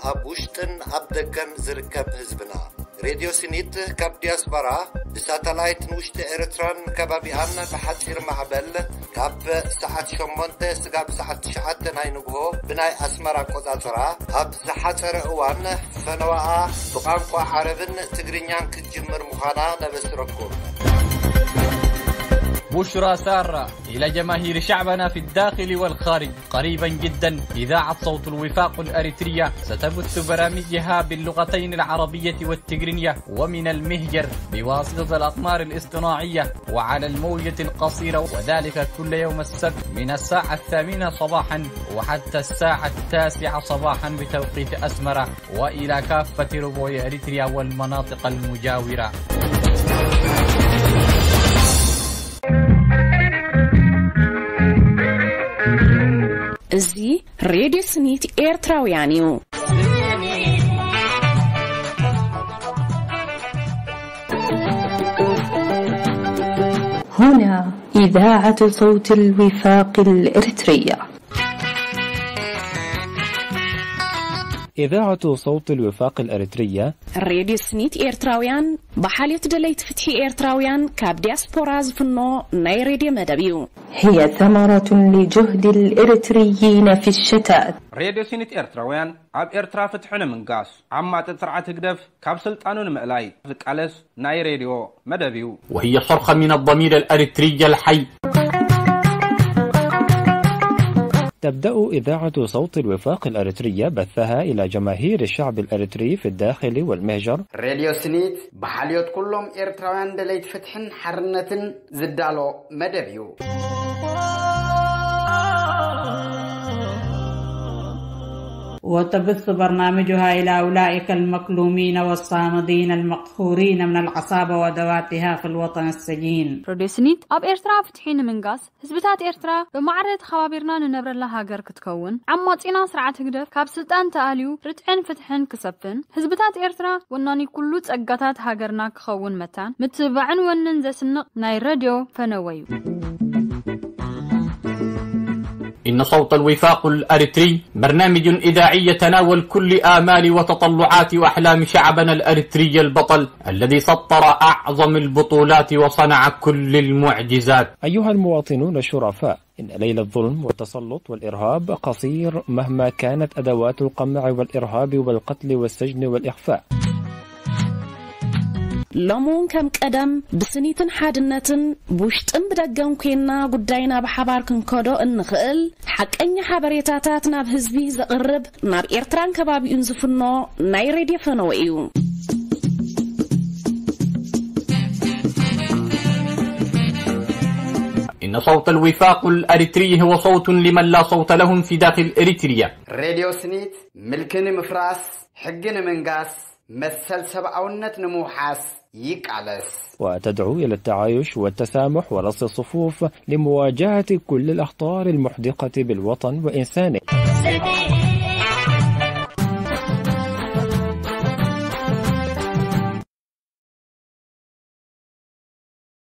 أبوشتن أبدكن زركب حزبنا راديو سنيت كاب دياسبرا بساتلايت نوشت إرتران كبابيانا بحجر معبل كاب ساعة شمونت سقاب ساعة شعات ناي نقهو بناي أسمرا قوزاترا أب زحاتر أوان فنواء بقانقوا عربن تقرينيان كجمر مخانا نبسركم. بشرى سارة إلى جماهير شعبنا في الداخل والخارج. قريبا جدا إذاعة صوت الوفاق الأريترية ستبث برامجها باللغتين العربية والتجرينية ومن المهجر بواسطة الأقمار الاصطناعية وعلى الموجة القصيرة، وذلك كل يوم السبت من الساعة 8 صباحا وحتى الساعة 9 صباحا بتوقيت أسمرة، وإلى كافة ربوع أريتريا والمناطق المجاورة. زي راديو سنيت إيرتراويانيو. هنا إذاعة صوت الوفاق الإريترية. إذاعة صوت الوفاق الأريترية راديو سنيت إيرتراويان بحالة دليت فتحي إيرتراويان كاب دياسبوراز فنو ناي راديو مدبيو هي ثمرة لجهد الإريتريين في الشتات. راديو سنيت إيرتراويان عب إيرترا فتحنا من قاس عما تسرعة تقدف كاب سلطانون مقلاي ذكالس ناي راديو مدبيو، وهي صرخة من الضمير الأريتري الحي. تبدأ إذاعة صوت الوفاق الأريترية بثها إلى جماهير الشعب الأريتري في الداخل والمهجر. راديو سنيت بحاليوت كلهم إيرتراويان دليت فتحن حرنة زدالو مدبيو. وتبث برنامجها إلى أولئك المكلومين والصامدين المقهورين من العصابة وذواتها في الوطن السجين. راديو سنيت أب إيرترا فتحين من قاس حزبتات إيرترا بمعرض خبابيرنا ننبر لها هاجر كتكون عماتينا سرعة هدف كاب سلطان تاليو رتعن فتحن كسبن حزبتات إيرترا وناني كله تأجتات هاجرنا كخون متان متبعن وننزل سنق ناي راديو فنويو. إن صوت الوفاق الأريتري برنامج إذاعي يتناول كل آمال وتطلعات وأحلام شعبنا الأريتري البطل الذي سطر أعظم البطولات وصنع كل المعجزات. أيها المواطنون الشرفاء، إن ليل الظلم والتسلط والإرهاب قصير مهما كانت أدوات القمع والإرهاب والقتل والسجن والإخفاء. لمون كم قدم بسنيتن حادنتن بوشتن بدقن كينا قداينا بحبار كنكودو النخل حق أني حبريتاتاتنا بهزبي زقرب نار إيرتران كبابي انزفنو ناي راديو فنوئيو. إن صوت الوفاق الأريتري هو صوت لمن لا صوت لهم في داخل إريتريا. راديو سنيت ملكن مفراس حقن منقاس مثل سبعونت نموحاس يقعلس، وتدعو إلى التعايش والتسامح ورص الصفوف لمواجهة كل الأخطار المحدقة بالوطن وإنسانه.